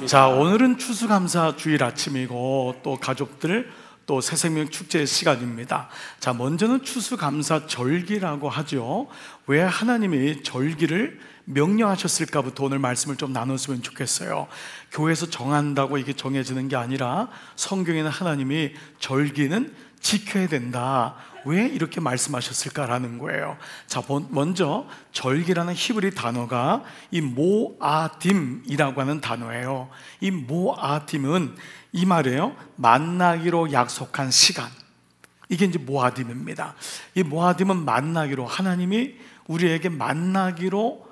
자, 오늘은 추수감사 주일 아침이고 또 가족들 또 새생명 축제 시간입니다. 자, 먼저는 추수감사 절기라고 하죠. 왜 하나님이 절기를 명령하셨을까부터 오늘 말씀을 좀 나눴으면 좋겠어요. 교회에서 정한다고 이게 정해지는 게 아니라 성경에는 하나님이 절기는 지켜야 된다, 왜 이렇게 말씀하셨을까라는 거예요. 자, 먼저 절기라는 히브리 단어가 이 모아딤이라고 하는 단어예요. 이 모아딤은 이 말이에요. 만나기로 약속한 시간, 이게 이제 모아딤입니다. 이 모아딤은 만나기로, 하나님이 우리에게 만나기로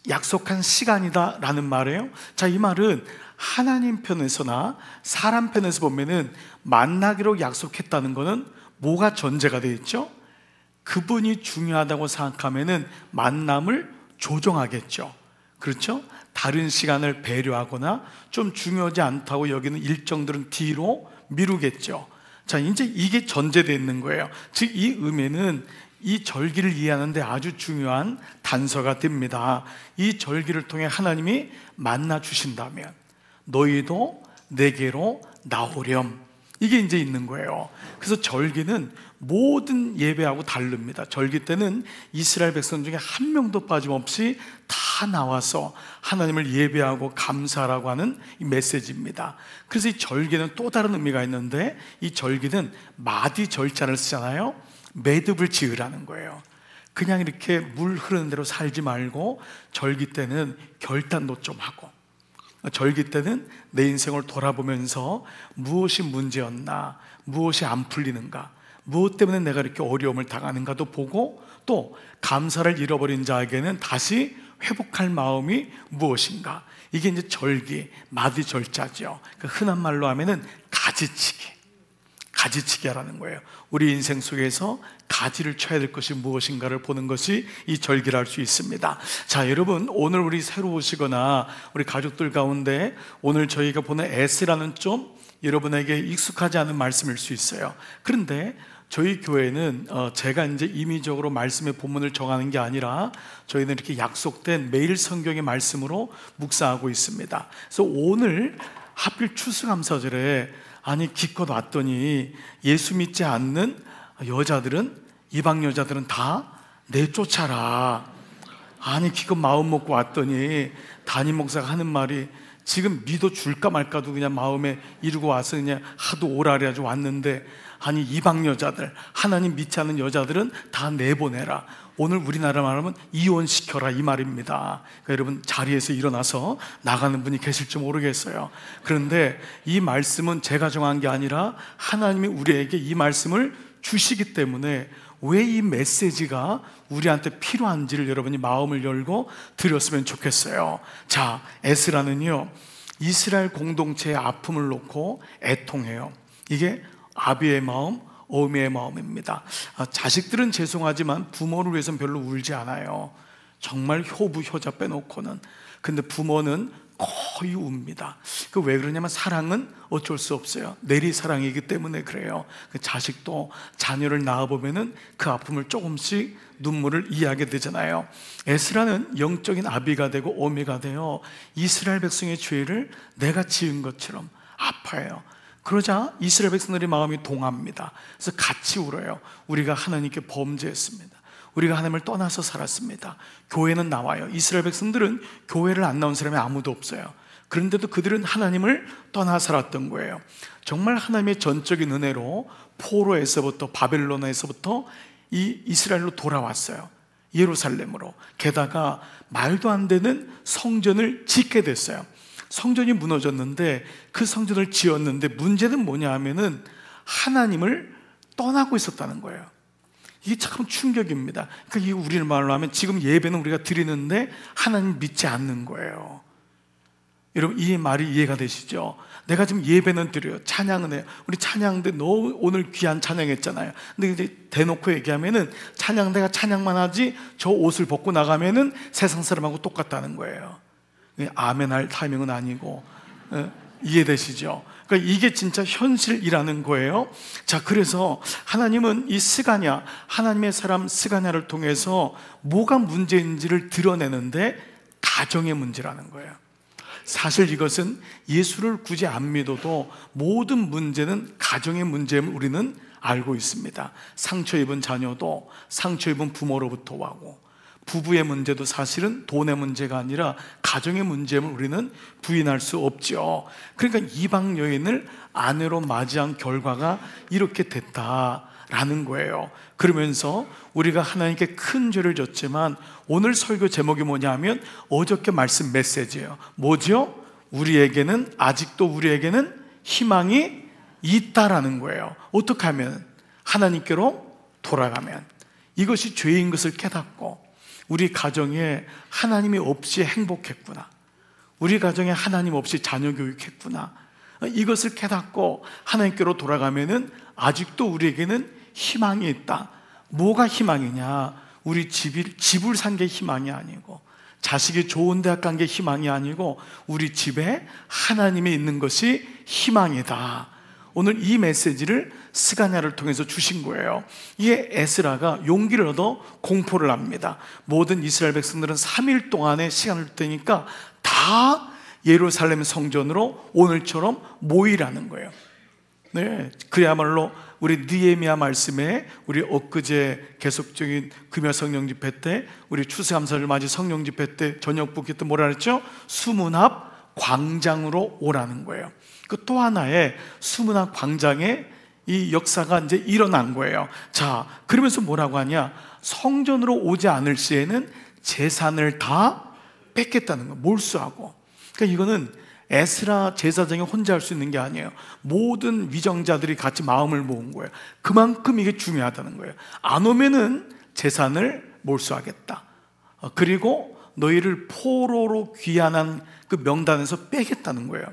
약속한 시간이다 라는 말이에요. 자, 이 말은 하나님 편에서나 사람 편에서 보면은 만나기로 약속했다는 것은 뭐가 전제가 되어 있죠? 그분이 중요하다고 생각하면은 만남을 조정하겠죠. 그렇죠? 다른 시간을 배려하거나 좀 중요하지 않다고 여기는 일정들은 뒤로 미루겠죠. 자, 이제 이게 전제되어 있는 거예요. 즉, 이 의미는 이 절기를 이해하는데 아주 중요한 단서가 됩니다. 이 절기를 통해 하나님이 만나 주신다면 너희도 내게로 나오렴, 이게 이제 있는 거예요. 그래서 절기는 모든 예배하고 다릅니다. 절기 때는 이스라엘 백성 중에 한 명도 빠짐없이 다 나와서 하나님을 예배하고 감사하라고 하는 이 메시지입니다. 그래서 이 절기는 또 다른 의미가 있는데, 이 절기는 마디 절자를 쓰잖아요. 매듭을 지으라는 거예요. 그냥 이렇게 물 흐르는 대로 살지 말고 절기 때는 결단도 좀 하고, 절기 때는 내 인생을 돌아보면서 무엇이 문제였나, 무엇이 안 풀리는가, 무엇 때문에 내가 이렇게 어려움을 당하는가도 보고, 또 감사를 잃어버린 자에게는 다시 회복할 마음이 무엇인가, 이게 이제 절기 마디 절자죠. 흔한 말로 하면은 가지치기 하라는 거예요. 우리 인생 속에서 가지를 쳐야 될 것이 무엇인가를 보는 것이 이 절기라 할 수 있습니다. 자, 여러분, 오늘 우리 새로 오시거나 우리 가족들 가운데 오늘 저희가 보는 S라는 좀 여러분에게 익숙하지 않은 말씀일 수 있어요. 그런데 저희 교회는 제가 이제 임의적으로 말씀의 본문을 정하는 게 아니라 저희는 이렇게 약속된 매일 성경의 말씀으로 묵상하고 있습니다. 그래서 오늘 하필 추수감사절에 아니 기껏 왔더니 예수 믿지 않는 여자들은, 이방 여자들은 다 내쫓아라. 아니 기껏 마음 먹고 왔더니 담임 목사가 하는 말이, 지금 믿어줄까 말까도 그냥 마음에 이르고 와서 그냥 하도 오라래 가지고 왔는데, 아니 이방 여자들, 하나님 믿지 않는 여자들은 다 내보내라. 오늘 우리나라 말하면 이혼시켜라, 이 말입니다. 그러니까 여러분, 자리에서 일어나서 나가는 분이 계실지 모르겠어요. 그런데 이 말씀은 제가 정한 게 아니라 하나님이 우리에게 이 말씀을 주시기 때문에 왜 이 메시지가 우리한테 필요한지를 여러분이 마음을 열고 들었으면 좋겠어요. 자, 에스라는요, 이스라엘 공동체의 아픔을 놓고 애통해요. 이게 아비의 마음, 어미의 마음입니다. 자식들은 죄송하지만 부모를 위해서는 별로 울지 않아요. 정말 효부, 효자 빼놓고는. 근데 부모는 거의 웁니다. 왜 그러냐면 사랑은 어쩔 수 없어요. 내리사랑이기 때문에 그래요. 자식도 자녀를 낳아보면은 그 아픔을 조금씩 눈물을 이해하게 되잖아요. 에스라는 영적인 아비가 되고 어미가 되어 이스라엘 백성의 죄를 내가 지은 것처럼 아파해요. 그러자 이스라엘 백성들의 마음이 동합니다. 그래서 같이 울어요. 우리가 하나님께 범죄했습니다. 우리가 하나님을 떠나서 살았습니다. 교회는 나와요. 이스라엘 백성들은 교회를 안 나온 사람이 아무도 없어요. 그런데도 그들은 하나님을 떠나 살았던 거예요. 정말 하나님의 전적인 은혜로 포로에서부터, 바벨론에서부터 이 이스라엘로 돌아왔어요. 예루살렘으로. 게다가 말도 안 되는 성전을 짓게 됐어요. 성전이 무너졌는데 그 성전을 지었는데 문제는 뭐냐 하면은 하나님을 떠나고 있었다는 거예요. 이게 참 충격입니다. 그러니까 이게 우리는 말로 하면 지금 예배는 우리가 드리는데 하나님 믿지 않는 거예요. 여러분, 이 말이 이해가 되시죠? 내가 지금 예배는 드려요, 찬양은 해요. 우리 찬양대 너 오늘 귀한 찬양했잖아요. 근데 이제 대놓고 얘기하면은 찬양대가 찬양만 하지 저 옷을 벗고 나가면은 세상 사람하고 똑같다는 거예요. 아멘 할 타이밍은 아니고. 이해되시죠? 그러니까 이게 진짜 현실이라는 거예요. 자, 그래서 하나님은 이 스가랴, 하나님의 사람 스가랴를 통해서 뭐가 문제인지를 드러내는데 가정의 문제라는 거예요. 사실 이것은 예수를 굳이 안 믿어도 모든 문제는 가정의 문제임을 우리는 알고 있습니다. 상처 입은 자녀도 상처 입은 부모로부터 와고, 부부의 문제도 사실은 돈의 문제가 아니라 가정의 문제임을 우리는 부인할 수 없죠. 그러니까 이방 여인을 아내로 맞이한 결과가 이렇게 됐다라는 거예요. 그러면서 우리가 하나님께 큰 죄를 졌지만, 오늘 설교 제목이 뭐냐면 어저께 말씀 메시지예요. 뭐죠? 아직도 우리에게는 희망이 있다라는 거예요. 어떻게 하면? 하나님께로 돌아가면. 이것이 죄인 것을 깨닫고, 우리 가정에 하나님이 없이 행복했구나, 우리 가정에 하나님 없이 자녀 교육했구나, 이것을 깨닫고 하나님께로 돌아가면은 아직도 우리에게는 희망이 있다. 뭐가 희망이냐? 우리 집을 산 게 희망이 아니고, 자식이 좋은 대학 간 게 희망이 아니고, 우리 집에 하나님이 있는 것이 희망이다. 오늘 이 메시지를 스가랴를 통해서 주신 거예요. 이에 에스라가 용기를 얻어 공포를 합니다. 모든 이스라엘 백성들은 3일 동안의 시간을 때니까 다 예루살렘 성전으로 오늘처럼 모이라는 거예요. 네, 그야말로 우리 느헤미야 말씀에, 우리 엊그제 계속적인 금요 성령 집회 때, 우리 추수감사를 맞이 성령 집회 때, 저녁 붓기 때 뭐라 그랬죠? 수문 앞 광장으로 오라는 거예요. 그 또 하나의 수문 앞 광장에 이 역사가 이제 일어난 거예요. 자, 그러면서 뭐라고 하냐? 성전으로 오지 않을 시에는 재산을 다 뺏겠다는 거, 몰수하고. 그러니까 이거는 에스라 제사장이 혼자 할 수 있는 게 아니에요. 모든 위정자들이 같이 마음을 모은 거예요. 그만큼 이게 중요하다는 거예요. 안 오면은 재산을 몰수하겠다. 그리고 너희를 포로로 귀환한 그 명단에서 빼겠다는 거예요.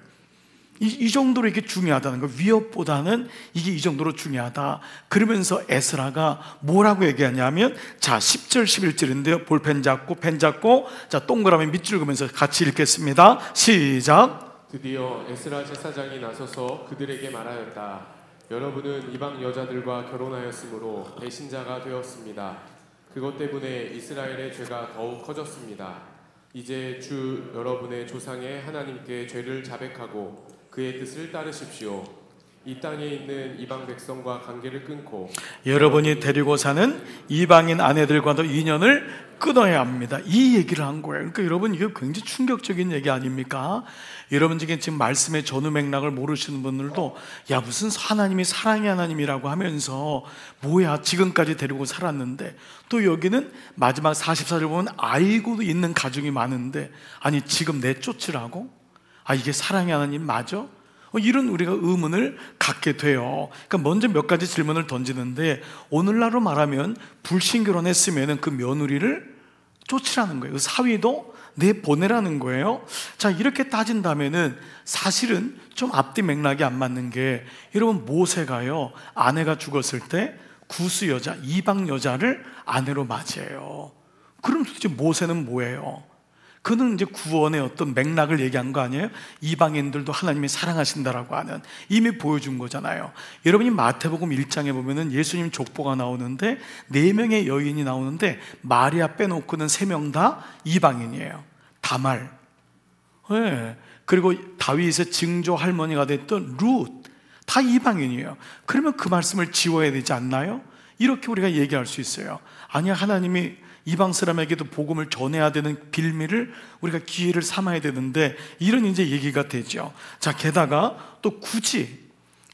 이 정도로 이게 중요하다는 거예요. 위협보다는 이게 이 정도로 중요하다. 그러면서 에스라가 뭐라고 얘기하냐면, 자, 10절 11절인데요 볼펜 잡고 펜 잡고, 자, 동그라미 밑줄 그으면서 같이 읽겠습니다. 시작. 드디어 에스라 제사장이 나서서 그들에게 말하였다. 여러분은 이방 여자들과 결혼하였으므로 배신자가 되었습니다. 그것 때문에 이스라엘의 죄가 더욱 커졌습니다. 이제 주 여러분의 조상의 하나님께 죄를 자백하고 그의 뜻을 따르십시오. 이 땅에 있는 이방 백성과 관계를 끊고 여러분이 데리고 사는 이방인 아내들과도 인연을 끊어야 합니다. 이 얘기를 한 거예요. 그러니까 여러분, 이게 굉장히 충격적인 얘기 아닙니까? 여러분 중에 지금 말씀의 전후 맥락을 모르시는 분들도, 야, 무슨 하나님이 사랑의 하나님이라고 하면서 뭐야, 지금까지 데리고 살았는데, 또 여기는 마지막 44절 보면 알고도 있는 가정이 많은데, 아니 지금 내쫓으라고? 아, 이게 사랑의 하나님 맞아? 이런 우리가 의문을 갖게 돼요. 그러니까 먼저 몇 가지 질문을 던지는데, 오늘날로 말하면 불신결혼했으면 그 며느리를 쫓으라는 거예요. 그 사위도 내보내라는 거예요. 자, 이렇게 따진다면은 사실은 좀 앞뒤 맥락이 안 맞는 게, 여러분, 모세가요, 아내가 죽었을 때 구스 여자, 이방 여자를 아내로 맞이해요. 그럼 도대체 모세는 뭐예요? 그는 이제 구원의 어떤 맥락을 얘기한 거 아니에요? 이방인들도 하나님이 사랑하신다라고 하는, 이미 보여준 거잖아요. 여러분이 마태복음 1장에 보면은 예수님 족보가 나오는데 4명의 여인이 나오는데, 마리아 빼놓고는 3명 다 이방인이에요. 다말, 네. 그리고 다윗의 증조 할머니가 됐던 룻, 다 이방인이에요. 그러면 그 말씀을 지워야 되지 않나요? 이렇게 우리가 얘기할 수 있어요. 아니야, 하나님이 이방 사람에게도 복음을 전해야 되는 빌미를 우리가 기회를 삼아야 되는데, 이런 이제 얘기가 되죠. 자, 게다가 또 굳이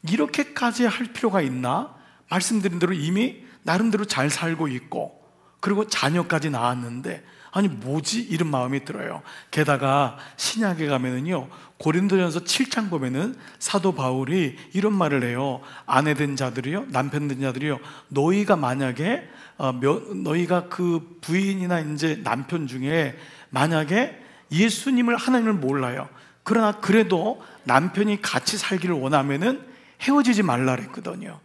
이렇게까지 할 필요가 있나? 말씀드린 대로 이미 나름대로 잘 살고 있고, 그리고 자녀까지 낳았는데, 아니 뭐지? 이런 마음이 들어요. 게다가 신약에 가면은요, 고린도전서 7장 보면은 사도 바울이 이런 말을 해요. 아내 된 자들이요, 남편 된 자들이요, 너희가 만약에 너희가 그 부인이나 이제 남편 중에 만약에 예수님을, 하나님을 몰라요. 그러나 그래도 남편이 같이 살기를 원하면은 헤어지지 말라 그랬거든요.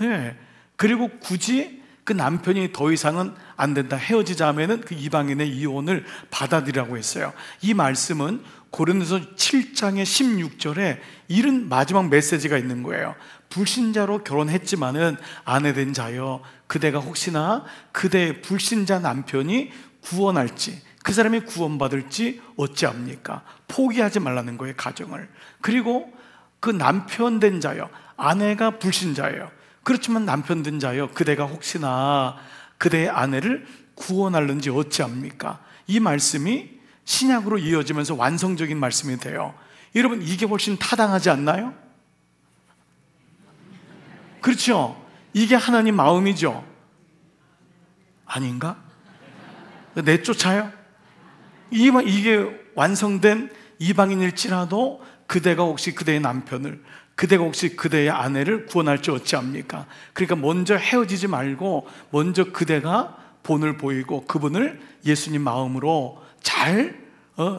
네. 그리고 굳이 그 남편이 더 이상은 안 된다, 헤어지자 하면은 그 이방인의 이혼을 받아들이라고 했어요. 이 말씀은 고린도서 7장의 16절에 이런 마지막 메시지가 있는 거예요. 불신자로 결혼했지만은 아내 된 자여, 그대가 혹시나 그대의 불신자 남편이 구원할지, 그 사람이 구원받을지 어찌합니까? 포기하지 말라는 거예요, 가정을. 그리고 그 남편 된 자여, 아내가 불신자예요. 그렇지만 남편 된 자여, 그대가 혹시나 그대의 아내를 구원하려는지 어찌합니까? 이 말씀이 신약으로 이어지면서 완성적인 말씀이 돼요. 여러분, 이게 훨씬 타당하지 않나요? 그렇죠? 이게 하나님 마음이죠. 아닌가? 내쫓아요? 이게 완성된 이방인일지라도 그대가 혹시 그대의 남편을, 그대가 혹시 그대의 아내를 구원할지 어찌합니까? 그러니까 먼저 헤어지지 말고 먼저 그대가 본을 보이고 그분을 예수님 마음으로 잘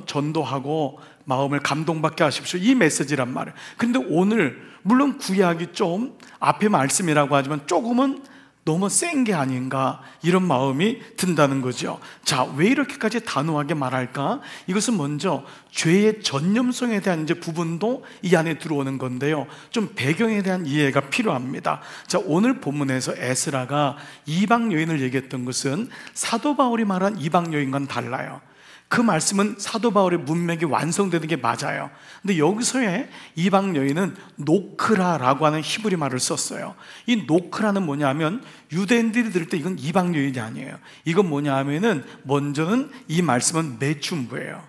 전도하고 마음을 감동받게 하십시오. 이 메시지란 말이에요. 그런데 오늘 물론 구약이 좀 앞에 말씀이라고 하지만 조금은 너무 센 게 아닌가, 이런 마음이 든다는 거죠. 자, 왜 이렇게까지 단호하게 말할까? 이것은 먼저 죄의 전념성에 대한 이제 부분도 이 안에 들어오는 건데요, 좀 배경에 대한 이해가 필요합니다. 자, 오늘 본문에서 에스라가 이방 여인을 얘기했던 것은 사도 바울이 말한 이방 여인과는 달라요. 그 말씀은 사도 바울의 문맥이 완성되는 게 맞아요. 근데 여기서의 이방 여인은 노크라라고 하는 히브리 말을 썼어요. 이 노크라는 뭐냐면, 유대인들이 들을 때 이건 이방 여인이 아니에요. 이건 뭐냐 하면은, 먼저는 이 말씀은 매춘부예요.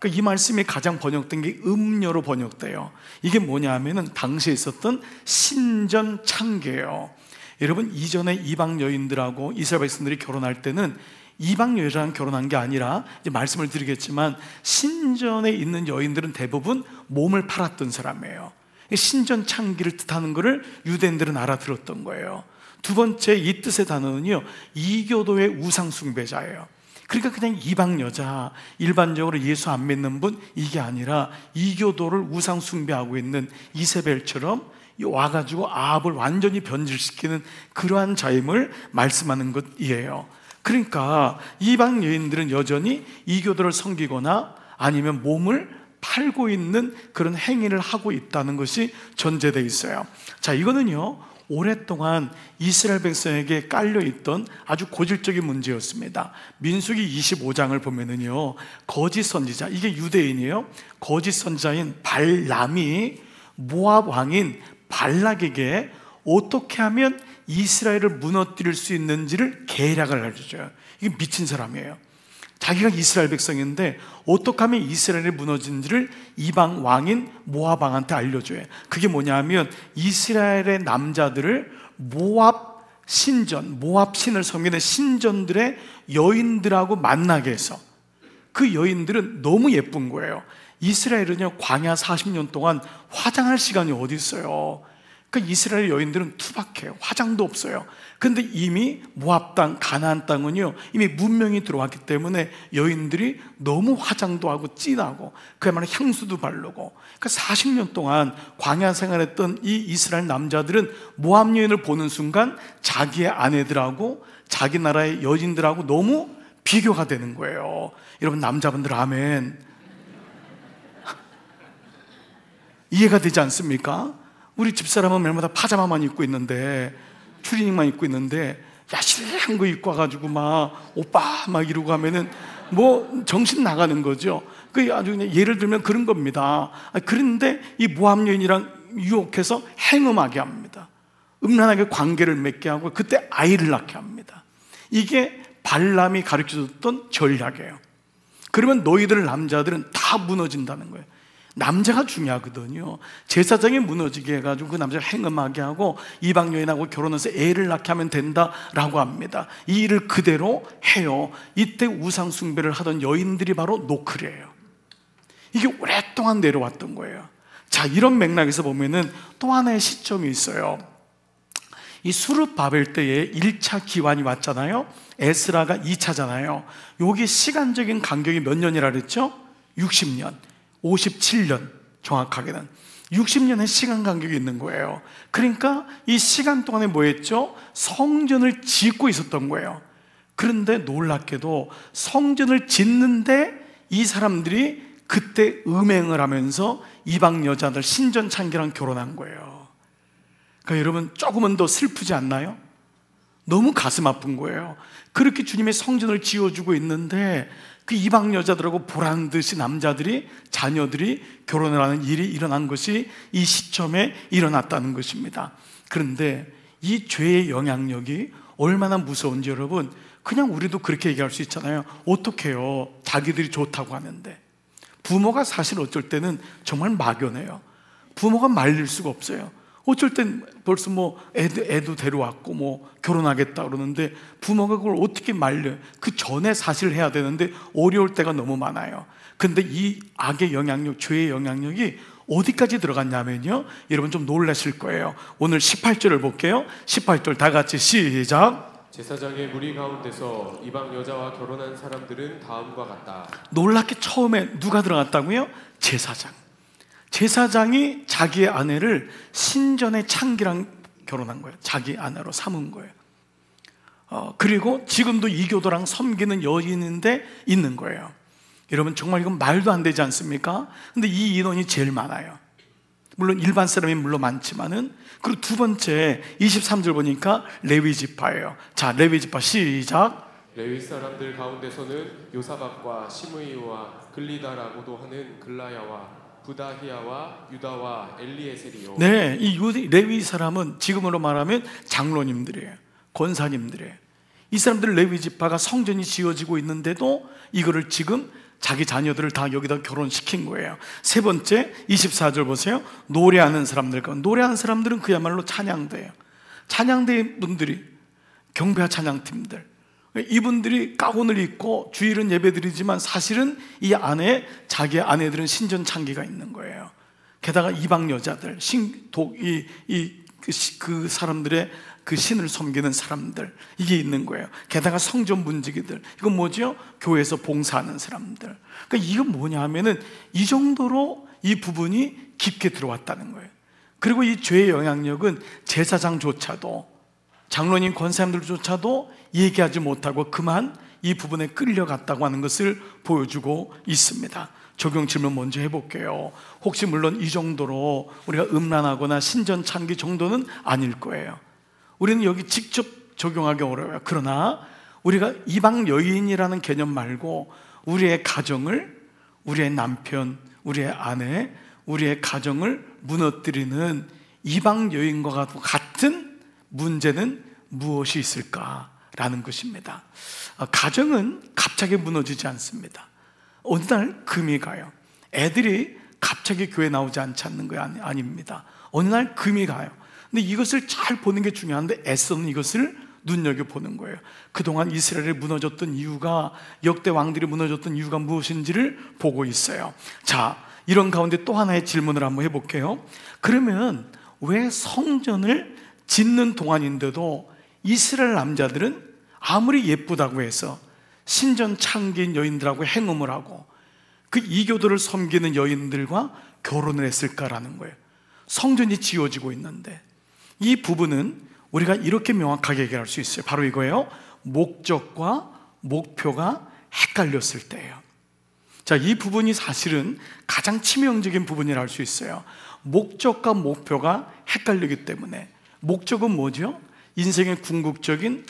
그러니까 이 말씀이 가장 번역된 게 음녀로 번역돼요. 이게 뭐냐 하면은 당시에 있었던 신전 창계예요. 여러분, 이전에 이방 여인들하고 이스라엘 백성들이 결혼할 때는 이방 여인이랑 결혼한 게 아니라, 이제 말씀을 드리겠지만, 신전에 있는 여인들은 대부분 몸을 팔았던 사람이에요. 신전 창기를 뜻하는 것을 유대인들은 알아들었던 거예요. 두 번째, 이 뜻의 단어는요, 이교도의 우상 숭배자예요. 그러니까 그냥 이방 여자, 일반적으로 예수 안 믿는 분, 이게 아니라 이교도를 우상 숭배하고 있는 이세벨처럼 와가지고 아합을 완전히 변질시키는 그러한 자임을 말씀하는 것이에요. 그러니까 이방 여인들은 여전히 이교도를 섬기거나 아니면 몸을 팔고 있는 그런 행위를 하고 있다는 것이 전제되어 있어요. 자, 이거는요, 오랫동안 이스라엘 백성에게 깔려있던 아주 고질적인 문제였습니다. 민수기 25장을 보면은요, 거짓 선지자, 이게 유대인이에요. 거짓 선지자인 발람이 모압 왕인 발락에게 어떻게 하면 이스라엘을 무너뜨릴 수 있는지를 계략을 알려줘요. 이게 미친 사람이에요. 자기가 이스라엘 백성인데 어떻게 하면 이스라엘이 무너진지를 이방 왕인 모압 왕한테 알려줘요. 그게 뭐냐면, 이스라엘의 남자들을 모압 신전, 모압 신을 섬기는 신전들의 여인들하고 만나게 해서, 그 여인들은 너무 예쁜 거예요. 이스라엘은요, 광야 40년 동안 화장할 시간이 어디 있어요. 그러니까 이스라엘 여인들은 투박해요. 화장도 없어요. 근데 이미 모압 땅, 가나안 땅은요, 이미 문명이 들어왔기 때문에 여인들이 너무 화장도 하고 진하고 그야말로 향수도 바르고, 그러니까 40년 동안 광야 생활했던 이 이스라엘 남자들은 모압 여인을 보는 순간 자기의 아내들하고 자기 나라의 여인들하고 너무 비교가 되는 거예요. 여러분, 남자분들 아멘. 이해가 되지 않습니까? 우리 집사람은 매일마다 파자마만 입고 있는데, 추리닝만 입고 있는데, 야실한 거 입고 와가지고 막 오빠 막 이러고 하면은 뭐 정신 나가는 거죠. 그 아주 그냥 예를 들면 그런 겁니다. 그런데 이 모압 여인이랑 유혹해서 행음하게 합니다. 음란하게 관계를 맺게 하고 그때 아이를 낳게 합니다. 이게 발람이 가르쳐줬던 전략이에요. 그러면 너희들 남자들은 다 무너진다는 거예요. 남자가 중요하거든요. 제사장이 무너지게 해가지고 그 남자를 행음하게 하고 이방 여인하고 결혼해서 애를 낳게 하면 된다라고 합니다. 이 일을 그대로 해요. 이때 우상 숭배를 하던 여인들이 바로 노크래예요. 이게 오랫동안 내려왔던 거예요. 자, 이런 맥락에서 보면은 또 하나의 시점이 있어요. 이 수르 바벨 때에 1차 기환이 왔잖아요. 에스라가 2차잖아요. 여기 시간적인 간격이 몇 년이라 그랬죠? 60년. 57년, 정확하게는 60년의 시간 간격이 있는 거예요. 그러니까 이 시간 동안에 뭐 했죠? 성전을 짓고 있었던 거예요. 그런데 놀랍게도 성전을 짓는데 이 사람들이 그때 음행을 하면서 이방 여자들 신전 창기랑 결혼한 거예요. 그러니까 여러분, 조금은 더 슬프지 않나요? 너무 가슴 아픈 거예요. 그렇게 주님의 성전을 지어주고 있는데 그 이방 여자들하고 보란 듯이 남자들이, 자녀들이 결혼을 하는 일이 일어난 것이 이 시점에 일어났다는 것입니다. 그런데 이 죄의 영향력이 얼마나 무서운지 여러분, 그냥 우리도 그렇게 얘기할 수 있잖아요. 어떡해요, 자기들이 좋다고 하는데. 부모가 사실 어쩔 때는 정말 막연해요. 부모가 말릴 수가 없어요. 어쩔 땐 벌써 애도 데려왔고 결혼하겠다 그러는데 부모가 그걸 어떻게 말려요? 그 전에 사실 해야 되는데 어려울 때가 너무 많아요. 근데 이 악의 영향력, 죄의 영향력이 어디까지 들어갔냐면요, 여러분 좀 놀라실 거예요. 오늘 18절을 볼게요. 18절 다 같이 시작. 제사장의 무리 가운데서 이방 여자와 결혼한 사람들은 다음과 같다. 놀랍게 처음에 누가 들어갔다고요? 제사장. 제사장이 자기의 아내를 신전의 창기랑 결혼한 거예요. 자기 아내로 삼은 거예요. 그리고 지금도 이교도랑 섬기는 여인인데 있는 거예요. 여러분 정말 이건 말도 안 되지 않습니까? 근데 이 인원이 제일 많아요. 물론 일반 사람이 물론 많지만은. 그리고 두 번째 23절 보니까 레위 지파예요. 자, 레위 지파 시작. 레위 사람들 가운데서는 요사박과 시므이와 글리다라고도 하는 글라야와 부다히야와 유다와 엘리에셀이요. 네, 이 레위 사람은 지금으로 말하면 장로님들이에요. 권사님들이에요. 이 사람들 레위 지파가 성전이 지어지고 있는데도 이거를 지금 자기 자녀들을 다 여기다 결혼시킨 거예요. 세 번째 24절 보세요. 노래하는 사람들. 노래하는 사람들은 그야말로 찬양대예요. 찬양대 분들이, 경배와 찬양팀들, 이분들이 가운을 입고 주일은 예배드리지만 사실은 이 안에 자기의 아내들은 신전 창기가 있는 거예요. 게다가 이방 여자들, 그 사람들의 그 신을 섬기는 사람들, 이게 있는 거예요. 게다가 성전 문지기들, 이건 뭐죠? 교회에서 봉사하는 사람들. 그러니까 이건 뭐냐 하면은 이 정도로 이 부분이 깊게 들어왔다는 거예요. 그리고 이 죄의 영향력은 제사장조차도, 장로님 권사님들조차도 얘기하지 못하고 그만 이 부분에 끌려갔다고 하는 것을 보여주고 있습니다. 적용 질문 먼저 해볼게요. 혹시 물론 이 정도로 우리가 음란하거나 신전 창기 정도는 아닐 거예요. 우리는 여기 직접 적용하기 어려워요. 그러나 우리가 이방 여인이라는 개념 말고 우리의 가정을, 우리의 남편, 우리의 아내, 우리의 가정을 무너뜨리는 이방 여인과 같은 문제는 무엇이 있을까라는 것입니다. 가정은 갑자기 무너지지 않습니다. 어느 날 금이 가요. 애들이 갑자기 교회 나오지 않지 않는 거 아닙니다. 어느 날 금이 가요. 근데 이것을 잘 보는 게 중요한데 애써는 이것을 눈여겨보는 거예요. 그동안 이스라엘이 무너졌던 이유가, 역대 왕들이 무너졌던 이유가 무엇인지를 보고 있어요. 자, 이런 가운데 또 하나의 질문을 한번 해볼게요. 그러면 왜 성전을 짓는 동안인데도 이스라엘 남자들은 아무리 예쁘다고 해서 신전 창기인 여인들하고 행음을 하고 그 이교도를 섬기는 여인들과 결혼을 했을까라는 거예요. 성전이 지어지고 있는데. 이 부분은 우리가 이렇게 명확하게 얘기할 수 있어요. 바로 이거예요. 목적과 목표가 헷갈렸을 때예요. 자, 이 부분이 사실은 가장 치명적인 부분이라 할 수 있어요. 목적과 목표가 헷갈리기 때문에. 목적은 뭐죠? 인생의 궁극적인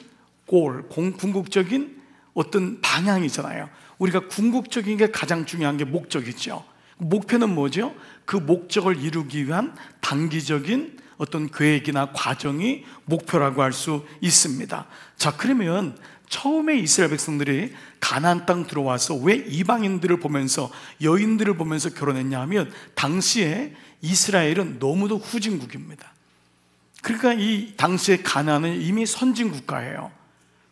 궁극적인 어떤 방향이잖아요. 우리가 궁극적인 게 가장 중요한 게 목적이죠. 목표는 뭐죠? 그 목적을 이루기 위한 단기적인 어떤 계획이나 과정이 목표라고 할 수 있습니다. 자, 그러면 처음에 이스라엘 백성들이 가나안 땅 들어와서 왜 이방인들을 보면서, 여인들을 보면서 결혼했냐 하면 당시에 이스라엘은 너무도 후진국입니다. 그러니까 이 당시에 가나안은 이미 선진 국가예요.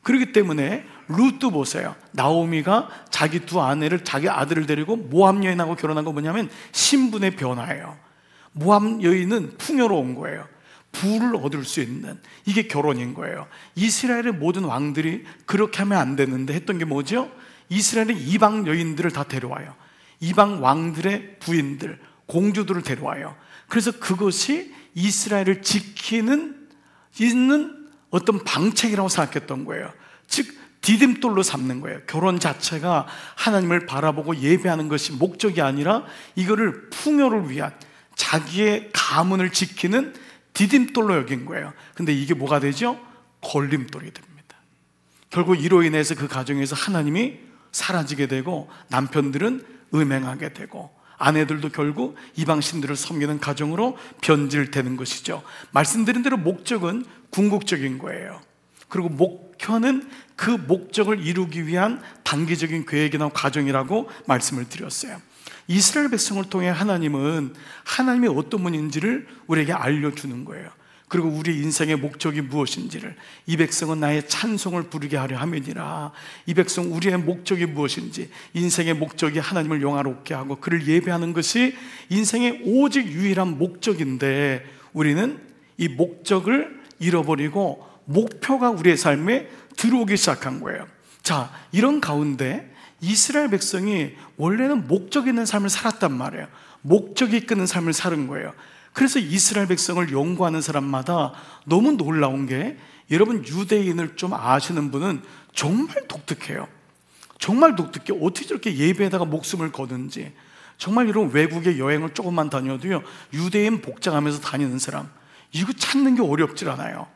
그렇기 때문에 룻도 보세요. 나오미가 자기 두 아내를, 자기 아들을 데리고 모압 여인하고 결혼한 거 뭐냐면 신분의 변화예요. 모압 여인은 풍요로운 거예요. 부를 얻을 수 있는, 이게 결혼인 거예요. 이스라엘의 모든 왕들이 그렇게 하면 안 되는데 했던 게 뭐죠? 이스라엘의 이방 여인들을 다 데려와요. 이방 왕들의 부인들, 공주들을 데려와요. 그래서 그것이 이스라엘을 지키는 있는 어떤 방책이라고 생각했던 거예요. 즉 디딤돌로 삼는 거예요. 결혼 자체가 하나님을 바라보고 예배하는 것이 목적이 아니라 이거를 풍요를 위한, 자기의 가문을 지키는 디딤돌로 여긴 거예요. 근데 이게 뭐가 되죠? 걸림돌이 됩니다. 결국 이로 인해서 그 가정에서 하나님이 사라지게 되고 남편들은 음행하게 되고 아내들도 결국 이방신들을 섬기는 가정으로 변질되는 것이죠. 말씀드린 대로 목적은 궁극적인 거예요. 그리고 목표는 그 목적을 이루기 위한 단기적인 계획이나 과정이라고 말씀을 드렸어요. 이스라엘 백성을 통해 하나님은 하나님이 어떤 분인지를 우리에게 알려주는 거예요. 그리고 우리 인생의 목적이 무엇인지를, 이 백성은 나의 찬송을 부르게 하려 함이니라, 이 백성 우리의 목적이 무엇인지, 인생의 목적이 하나님을 영화롭게 하고 그를 예배하는 것이 인생의 오직 유일한 목적인데, 우리는 이 목적을 잃어버리고 목표가 우리의 삶에 들어오기 시작한 거예요. 자, 이런 가운데 이스라엘 백성이 원래는 목적 있는 삶을 살았단 말이에요. 목적이 이끄는 삶을 사는 거예요. 그래서 이스라엘 백성을 연구하는 사람마다 너무 놀라운 게, 여러분 유대인을 좀 아시는 분은 정말 독특해요. 정말 독특해. 어떻게 저렇게 예배에다가 목숨을 거는지. 정말 이런 외국에 여행을 조금만 다녀도요, 유대인 복장하면서 다니는 사람, 이거 찾는 게 어렵질 않아요.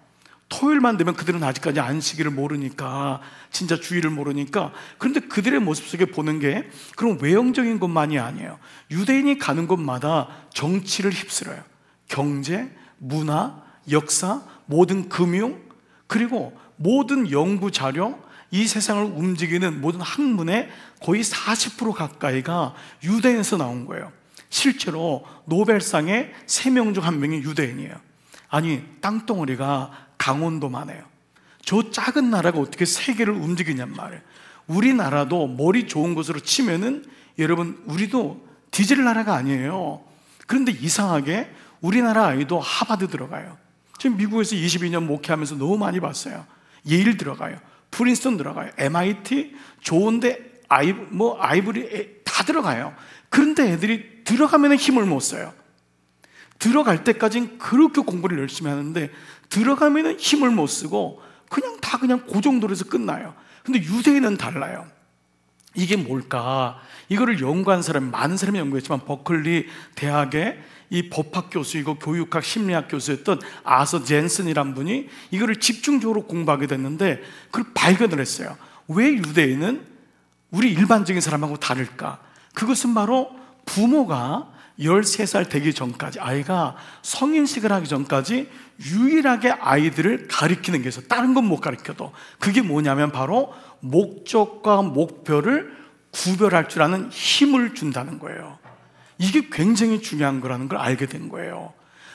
토요일만 되면 그들은 아직까지 안식일을 모르니까, 진짜 주일을 모르니까. 그런데 그들의 모습 속에 보는 게 그런 외형적인 것만이 아니에요. 유대인이 가는 곳마다 정치를 휩쓸어요. 경제, 문화, 역사, 모든 금융, 그리고 모든 연구 자료, 이 세상을 움직이는 모든 학문의 거의 40% 가까이가 유대인에서 나온 거예요. 실제로 노벨상의 3명 중 1명이 유대인이에요. 아니, 땅덩어리가 강원도만 해요. 저 작은 나라가 어떻게 세계를 움직이냔 말이에요. 우리나라도 머리 좋은 곳으로 치면은, 여러분, 우리도 디젤 나라가 아니에요. 그런데 이상하게 우리나라 아이도 하버드 들어가요. 지금 미국에서 22년 목회하면서 너무 많이 봤어요. 예일 들어가요. 프린스턴 들어가요. MIT, 좋은데 아이브리 다 들어가요. 그런데 애들이 들어가면 힘을 못 써요. 들어갈 때까지는 그렇게 공부를 열심히 하는데 들어가면 힘을 못 쓰고 그냥 그 정도로 해서 끝나요. 근데 유대인은 달라요. 이게 뭘까? 이거를 연구한 사람이, 많은 사람이 연구했지만, 버클리 대학의 이 법학 교수이고 교육학 심리학 교수였던 아서 젠슨이란 분이 이거를 집중적으로 공부하게 됐는데, 그걸 발견을 했어요. 왜 유대인은 우리 일반적인 사람하고 다를까? 그것은 바로 부모가 13살 되기 전까지, 아이가 성인식을 하기 전까지 유일하게 아이들을 가리키는 게 있어요. 다른 건 못 가리켜도. 그게 뭐냐면 바로 목적과 목표를 구별할 줄 아는 힘을 준다는 거예요. 이게 굉장히 중요한 거라는 걸 알게 된 거예요.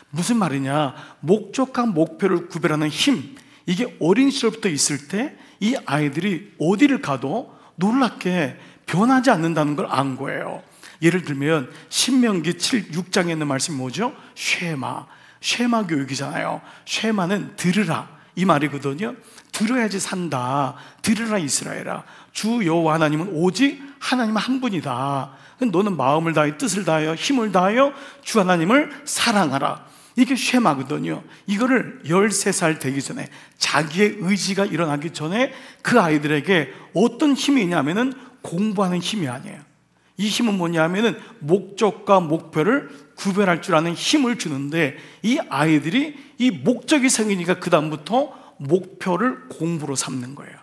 무슨 말이냐? 목적과 목표를 구별하는 힘, 이게 어린 시절부터 있을 때 이 아이들이 어디를 가도 놀랍게 변하지 않는다는 걸 안 거예요. 예를 들면 신명기 6장에 있는 말씀이 뭐죠? 쉐마 교육이잖아요. 쉐마는 들으라, 이 말이거든요. 들어야지 산다. 들으라 이스라엘아, 주 여호와 하나님은 오직 하나님 한 분이다. 너는 마음을 다하여 뜻을 다하여 힘을 다하여 주 하나님을 사랑하라. 이게 쉐마거든요. 이거를 13살 되기 전에, 자기의 의지가 일어나기 전에 그 아이들에게 어떤 힘이 있냐면은 공부하는 힘이 아니에요. 이 힘은 뭐냐면은 목적과 목표를 구별할 줄 아는 힘을 주는데, 이 아이들이 이 목적이 생기니까 그 다음부터 목표를 공부로 삼는 거예요.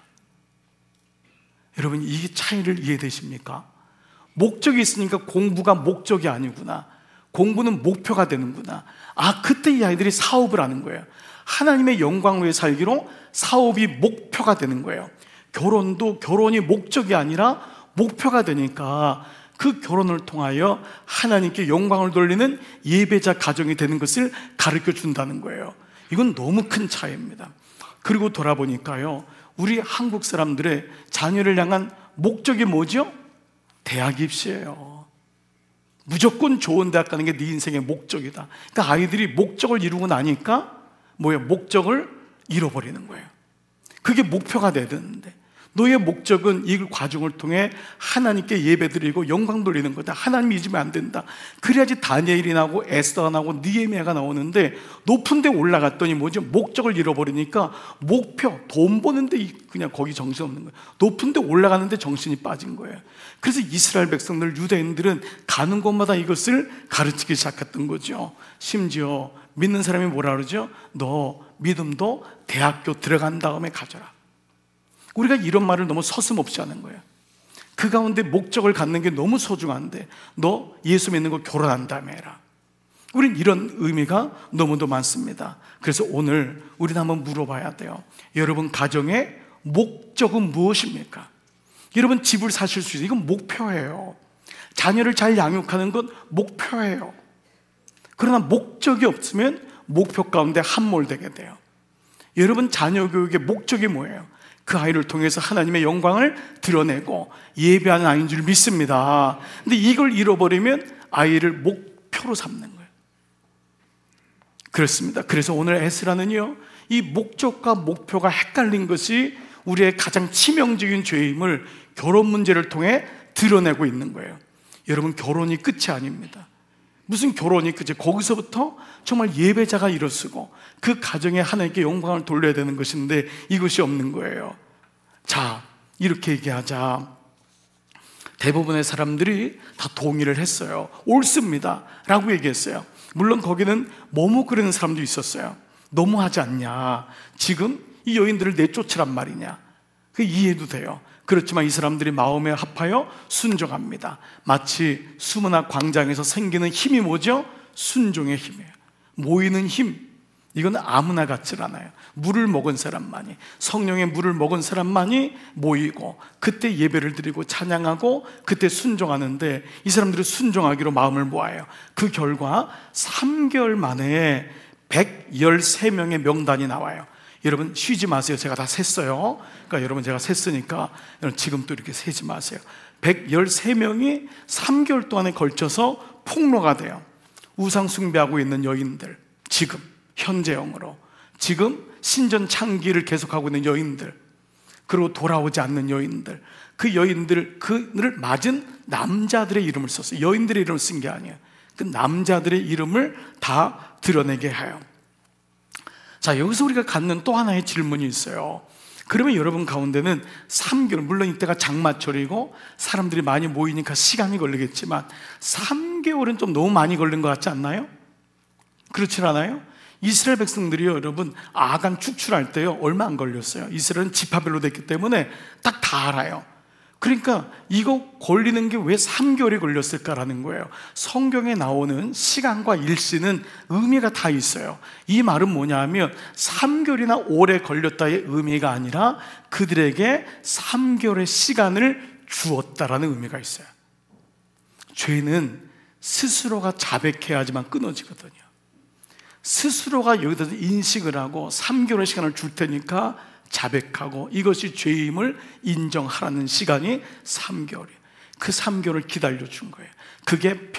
여러분, 이 차이를 이해되십니까? 목적이 있으니까 공부가 목적이 아니구나, 공부는 목표가 되는구나. 그때 이 아이들이 사업을 하는 거예요. 하나님의 영광 위에 살기로 사업이 목표가 되는 거예요. 결혼도 결혼이 목적이 아니라 목표가 되니까 그 결혼을 통하여 하나님께 영광을 돌리는 예배자 가정이 되는 것을 가르쳐 준다는 거예요. 이건 너무 큰 차이입니다. 그리고 돌아보니까요, 우리 한국 사람들의 자녀를 향한 목적이 뭐죠? 대학 입시예요. 무조건 좋은 대학 가는 게 네 인생의 목적이다. 그러니까 아이들이 목적을 이루고 나니까 목적을 잃어버리는 거예요. 그게 목표가 돼야 되는데, 너의 목적은 이 과정을 통해 하나님께 예배드리고 영광 돌리는 거다. 하나님 잊으면 안 된다. 그래야지 다니엘이 나오고 에스더가 나오고 느헤미야가 나오는데, 높은 데 올라갔더니 뭐죠? 목적을 잃어버리니까 목표, 돈 버는데 그냥 거기 정신없는 거예요. 높은 데 올라가는데 정신이 빠진 거예요. 그래서 이스라엘 백성들, 유대인들은 가는 곳마다 이것을 가르치기 시작했던 거죠. 심지어 믿는 사람이 뭐라 그러죠? 너 믿음도 대학교 들어간 다음에 가져라. 우리가 이런 말을 너무 서슴없이 하는 거예요. 그 가운데 목적을 갖는 게 너무 소중한데 너 예수 믿는 거 결혼한 다음에 해라. 우린 이런 의미가 너무도 많습니다. 그래서 오늘 우리는 한번 물어봐야 돼요. 여러분 가정의 목적은 무엇입니까? 여러분 집을 사실 수 있어요. 이건 목표예요. 자녀를 잘 양육하는 건 목표예요. 그러나 목적이 없으면 목표 가운데 함몰되게 돼요. 여러분 자녀 교육의 목적이 뭐예요? 그 아이를 통해서 하나님의 영광을 드러내고 예배하는 아이인 줄 믿습니다. 근데 이걸 잃어버리면 아이를 목표로 삼는 거예요. 그렇습니다. 그래서 오늘 에스라는요, 이 목적과 목표가 헷갈린 것이 우리의 가장 치명적인 죄임을 결혼 문제를 통해 드러내고 있는 거예요. 여러분 결혼이 끝이 아닙니다. 무슨 결혼이 끝이, 거기서부터 정말 예배자가 일어서고 그 가정에 하나님께 영광을 돌려야 되는 것인데 이것이 없는 거예요. 자, 이렇게 얘기하자. 대부분의 사람들이 다 동의를 했어요. 옳습니다 라고 얘기했어요. 물론 거기는 머뭇거리는 사람도 있었어요. 너무하지 않냐, 지금 이 여인들을 내쫓으란 말이냐. 그 이해도 돼요. 그렇지만 이 사람들이 마음에 합하여 순종합니다. 마치 수문학 광장에서 생기는 힘이 뭐죠? 순종의 힘이에요. 모이는 힘, 이건 아무나 같질 않아요. 물을 먹은 사람만이, 성령의 물을 먹은 사람만이 모이고 그때 예배를 드리고 찬양하고 그때 순종하는데, 이 사람들이 순종하기로 마음을 모아요. 그 결과 3개월 만에 113명의 명단이 나와요. 여러분 쉬지 마세요. 제가 다 셌어요. 그러니까 여러분 제가 셌으니까 여러분 지금 또 이렇게 세지 마세요. 113명이 3개월 동안에 걸쳐서 폭로가 돼요. 우상 숭배하고 있는 여인들, 지금 현재형으로 지금 신전 창기를 계속하고 있는 여인들, 그리고 돌아오지 않는 여인들, 그 여인들, 그를 맞은 남자들의 이름을 썼어요. 여인들의 이름을 쓴 게 아니에요. 그 남자들의 이름을 다 드러내게 해요. 자, 여기서 우리가 갖는 또 하나의 질문이 있어요. 그러면 여러분 가운데는 3개월, 물론 이때가 장마철이고 사람들이 많이 모이니까 시간이 걸리겠지만 3개월은 좀 너무 많이 걸린 것 같지 않나요? 그렇지 않아요? 이스라엘 백성들이요, 여러분 아간 축출할 때요 얼마 안 걸렸어요. 이스라엘은 지파별로 됐기 때문에 딱 다 알아요. 그러니까 이거 걸리는 게 왜 3개월이 걸렸을까라는 거예요. 성경에 나오는 시간과 일시는 의미가 다 있어요. 이 말은 뭐냐 하면 3개월이나 오래 걸렸다의 의미가 아니라 그들에게 3개월의 시간을 주었다라는 의미가 있어요. 죄는 스스로가 자백해야지만 끊어지거든요. 스스로가 여기다 인식을 하고 3개월의 시간을 줄 테니까 자백하고 이것이 죄임을 인정하라는 시간이 3개월이에요. 그 3개월을 기다려준 거예요. 그게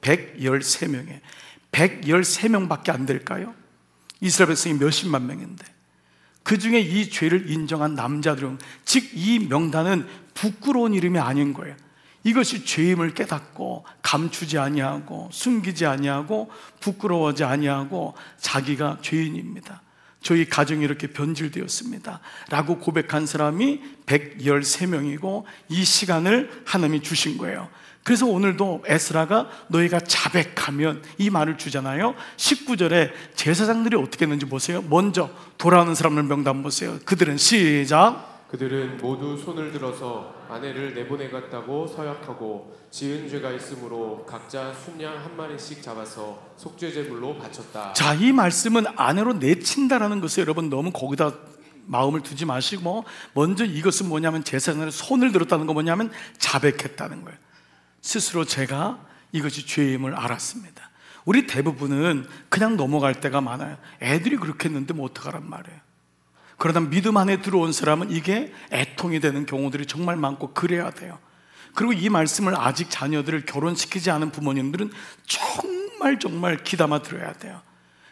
113명에 113명밖에 안 될까요? 이스라엘 백성이 몇십만 명인데 그 중에 이 죄를 인정한 남자들은, 즉 이 명단은 부끄러운 이름이 아닌 거예요. 이것이 죄임을 깨닫고 감추지 아니하고 숨기지 아니하고 부끄러워하지 아니하고 자기가 죄인입니다. 저희 가정이 이렇게 변질되었습니다 라고 고백한 사람이 113명이고 이 시간을 하나님이 주신 거예요. 그래서 오늘도 에스라가 너희가 자백하면 이 말을 주잖아요. 19절에 제사장들이 어떻게 했는지 보세요. 먼저 돌아오는 사람들 명단 보세요. 그들은 시작. 그들은 모두 손을 들어서 아내를 내보내갔다고 서약하고 지은 죄가 있으므로 각자 순양 한 마리씩 잡아서 속죄제물로 바쳤다. 자, 이 말씀은 아내로 내친다라는 것을 여러분 너무 거기다 마음을 두지 마시고, 먼저 이것은 뭐냐면 제사장의 손을 들었다는 거 뭐냐면 자백했다는 거예요. 스스로 제가 이것이 죄임을 알았습니다. 우리 대부분은 그냥 넘어갈 때가 많아요. 애들이 그렇게 했는데 뭐 어떡하란 말이에요. 그러다 믿음 안에 들어온 사람은 이게 애통이 되는 경우들이 정말 많고 그래야 돼요. 그리고 이 말씀을 아직 자녀들을 결혼시키지 않은 부모님들은 정말 귀담아 들어야 돼요.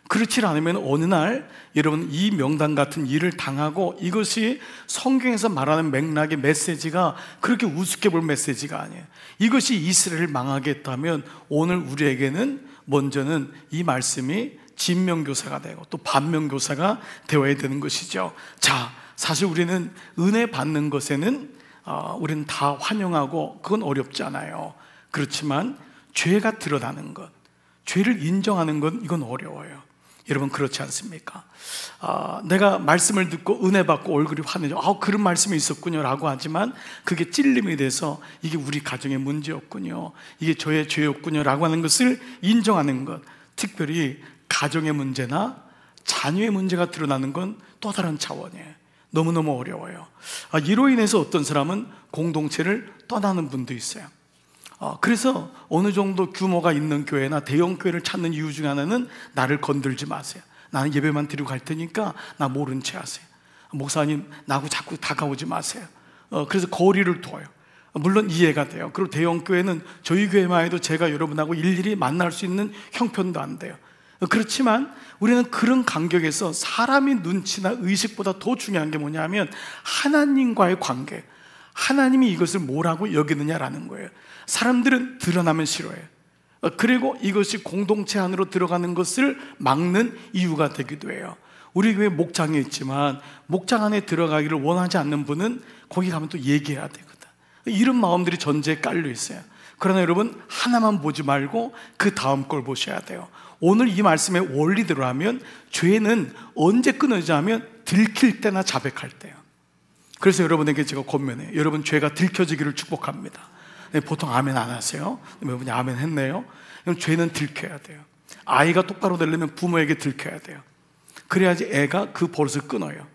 그렇지 않으면 어느 날 여러분 이 명단 같은 일을 당하고, 이것이 성경에서 말하는 맥락의 메시지가 그렇게 우습게 볼 메시지가 아니에요. 이것이 이스라엘을 망하게 했다면 오늘 우리에게는 먼저는 이 말씀이 진명교사가 되고 또 반면교사가 되어야 되는 것이죠. 자, 사실 우리는 은혜 받는 것에는 우리는 다 환영하고 그건 어렵지 않아요. 그렇지만 죄가 드러나는 것, 죄를 인정하는 건 이건 어려워요. 여러분 그렇지 않습니까? 내가 말씀을 듣고 은혜 받고 얼굴이 환해져, 그런 말씀이 있었군요 라고 하지만 그게 찔림이 돼서 이게 우리 가정의 문제였군요, 이게 저의 죄였군요 라고 하는 것을 인정하는 것, 특별히 가정의 문제나 자녀의 문제가 드러나는 건 또 다른 차원이에요. 너무너무 어려워요. 이로 인해서 어떤 사람은 공동체를 떠나는 분도 있어요. 그래서 어느 정도 규모가 있는 교회나 대형 교회를 찾는 이유 중에 하나는 나를 건들지 마세요, 나는 예배만 드리고 갈 테니까 나 모른 체 하세요, 목사님 나하고 자꾸 다가오지 마세요. 그래서 거리를 둬요. 물론 이해가 돼요. 그리고 대형 교회는 저희 교회만 해도 제가 여러분하고 일일이 만날 수 있는 형편도 안 돼요. 그렇지만 우리는 그런 간격에서 사람의 눈치나 의식보다 더 중요한 게 뭐냐면 하나님과의 관계, 하나님이 이것을 뭐라고 여기느냐라는 거예요. 사람들은 드러나면 싫어해요. 그리고 이것이 공동체 안으로 들어가는 것을 막는 이유가 되기도 해요. 우리 교회 목장이 있지만 목장 안에 들어가기를 원하지 않는 분은 거기 가면 또 얘기해야 되거든. 이런 마음들이 전제에 깔려 있어요. 그러나 여러분, 하나만 보지 말고 그 다음 걸 보셔야 돼요. 오늘 이 말씀의 원리대로 하면 죄는 언제 끊어지냐면 들킬 때나 자백할 때요. 그래서 여러분에게 제가 권면해요. 여러분 죄가 들켜지기를 축복합니다. 보통 아멘 안 하세요? 여러분이 아멘 했네요. 그럼 죄는 들켜야 돼요. 아이가 똑바로 되려면 부모에게 들켜야 돼요. 그래야지 애가 그 버릇을 끊어요.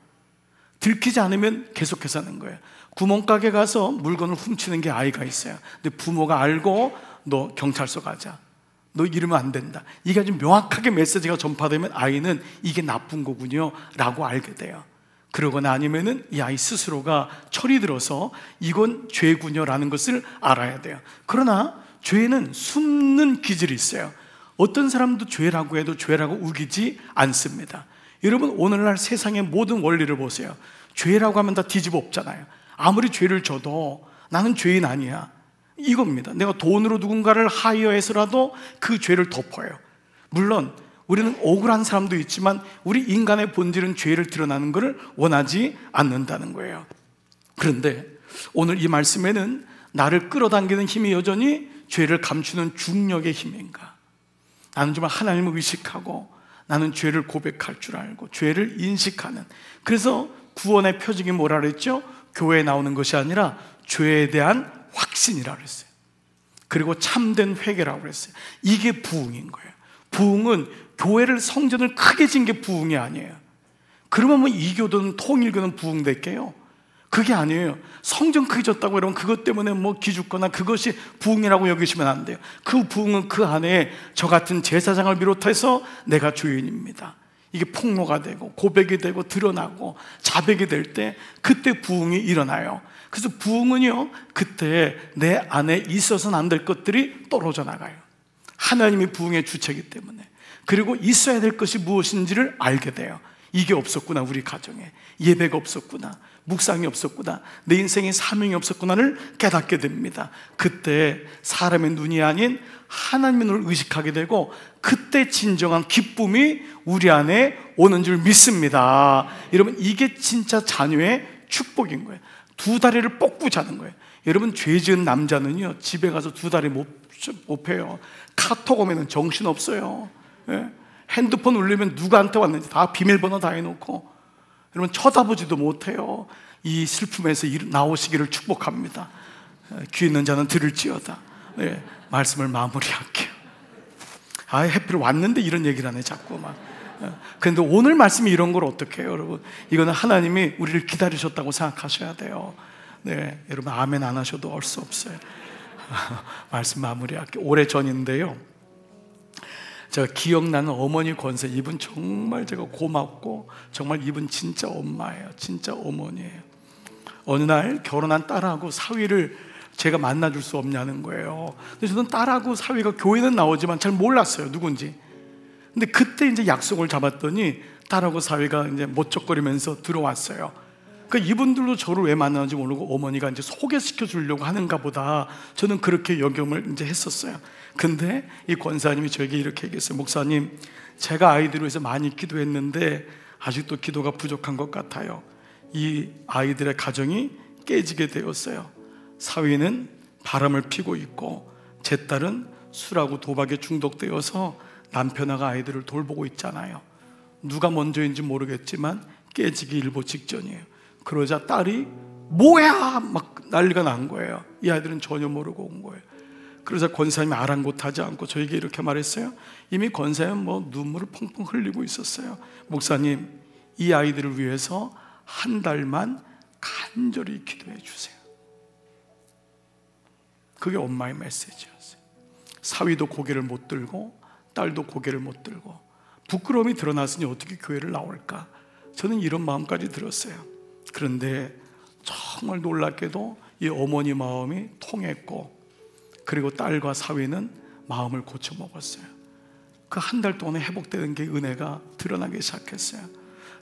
들키지 않으면 계속해서 하는 거예요. 구멍가게 가서 물건을 훔치는 게 아이가 있어요. 근데 부모가 알고 너 경찰서 가자, 너 이러면 안 된다, 이게 아주 명확하게 메시지가 전파되면 아이는 이게 나쁜 거군요 라고 알게 돼요. 그러거나 아니면은 이 아이 스스로가 철이 들어서 이건 죄군요 라는 것을 알아야 돼요. 그러나 죄는 숨는 기질이 있어요. 어떤 사람도 죄라고 해도 죄라고 우기지 않습니다. 여러분, 오늘날 세상의 모든 원리를 보세요. 죄라고 하면 다 뒤집어 엎잖아요. 아무리 죄를 져도 나는 죄인 아니야, 이겁니다. 내가 돈으로 누군가를 하이어해서라도 그 죄를 덮어요. 물론 우리는 억울한 사람도 있지만 우리 인간의 본질은 죄를 드러나는 것을 원하지 않는다는 거예요. 그런데 오늘 이 말씀에는 나를 끌어당기는 힘이 여전히 죄를 감추는 중력의 힘인가? 나는 정말 하나님을 의식하고 나는 죄를 고백할 줄 알고 죄를 인식하는, 그래서 구원의 표징이 뭐라 그랬죠? 교회에 나오는 것이 아니라 죄에 대한 확신이라고 그랬어요. 그리고 참된 회개라고 그랬어요. 이게 부흥인 거예요. 부흥은 교회를, 성전을 크게 진 게 부흥이 아니에요. 그러면 뭐 이교도는 통일교는 부흥될게요? 그게 아니에요. 성전 크게 졌다고 여러분 그것 때문에 뭐 기죽거나 그것이 부흥이라고 여기시면 안 돼요. 그 부흥은 그 안에 저 같은 제사장을 비롯해서 내가 죄인입니다, 이게 폭로가 되고 고백이 되고 드러나고 자백이 될 때 그때 부흥이 일어나요. 그래서 부흥은요, 그때 내 안에 있어서는 안 될 것들이 떨어져 나가요. 하나님이 부흥의 주체이기 때문에. 그리고 있어야 될 것이 무엇인지를 알게 돼요. 이게 없었구나, 우리 가정에 예배가 없었구나, 묵상이 없었구나, 내 인생에 사명이 없었구나를 깨닫게 됩니다. 그때 사람의 눈이 아닌 하나님의 눈을 의식하게 되고 그때 진정한 기쁨이 우리 안에 오는 줄 믿습니다. 여러분, 이게 진짜 자녀의 축복인 거예요. 두 다리를 뻗고 자는 거예요. 여러분, 죄 지은 남자는요 집에 가서 두 다리 못 펴요. 카톡 오면 정신없어요. 예? 핸드폰 울리면 누구한테 왔는지 다 비밀번호 다 해놓고 여러분 쳐다보지도 못해요. 이 슬픔에서 나오시기를 축복합니다. 귀 있는 자는 들을지어다. 예, 말씀을 마무리할게요. 해필 왔는데 이런 얘기를 하네 자꾸만. 그런데 오늘 말씀이 이런 걸 어떻게 해요 여러분? 이거는 하나님이 우리를 기다리셨다고 생각하셔야 돼요. 네, 여러분 아멘 안 하셔도 알 수 없어요. 말씀 마무리할게요. 오래전인데요, 제가 기억나는 어머니 권세, 이분 정말 제가 고맙고 정말 이분 진짜 엄마예요. 진짜 어머니예요. 어느 날 결혼한 딸하고 사위를 제가 만나줄 수 없냐는 거예요. 근데 저는 딸하고 사위가 교회는 나오지만 잘 몰랐어요, 누군지. 근데 그때 이제 약속을 잡았더니 딸하고 사위가 이제 멋쩍거리면서 들어왔어요. 그러니까 이분들도 저를 왜 만나는지 모르고 어머니가 이제 소개시켜 주려고 하는가 보다, 저는 그렇게 역임을 이제 했었어요. 근데 이 권사님이 저에게 이렇게 얘기했어요. 목사님, 제가 아이들을 위해서 많이 기도했는데 아직도 기도가 부족한 것 같아요. 이 아이들의 가정이 깨지게 되었어요. 사위는 바람을 피고 있고 제 딸은 술하고 도박에 중독되어서 남편하고 아이들을 돌보고 있잖아요. 누가 먼저인지 모르겠지만 깨지기 일보 직전이에요. 그러자 딸이 뭐야 막 난리가 난 거예요. 이 아이들은 전혀 모르고 온 거예요. 그러자 권사님이 아랑곳하지 않고 저에게 이렇게 말했어요. 이미 권사님은 뭐 눈물을 펑펑 흘리고 있었어요. 목사님, 이 아이들을 위해서 한 달만 간절히 기도해 주세요. 그게 엄마의 메시지였어요. 사위도 고개를 못 들고 딸도 고개를 못 들고 부끄러움이 드러났으니 어떻게 교회를 나올까? 저는 이런 마음까지 들었어요. 그런데 정말 놀랍게도 이 어머니 마음이 통했고, 그리고 딸과 사위는 마음을 고쳐 먹었어요. 그 한 달 동안에 회복되는 게 은혜가 드러나기 시작했어요.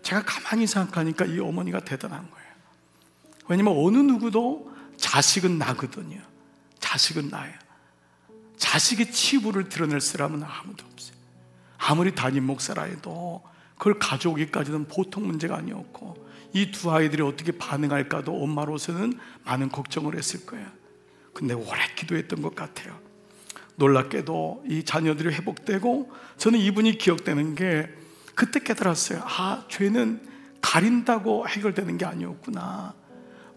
제가 가만히 생각하니까 이 어머니가 대단한 거예요. 왜냐면 어느 누구도 자식은 나거든요. 자식은 나예요. 자식의 치부를 드러낼 사람은 아무도 없어요. 아무리 담임 목사라 해도 그걸 가져오기까지는 보통 문제가 아니었고, 이 두 아이들이 어떻게 반응할까도 엄마로서는 많은 걱정을 했을 거예요. 근데 오래 기도했던 것 같아요. 놀랍게도 이 자녀들이 회복되고, 저는 이분이 기억되는 게 그때 깨달았어요. 아, 죄는 가린다고 해결되는 게 아니었구나.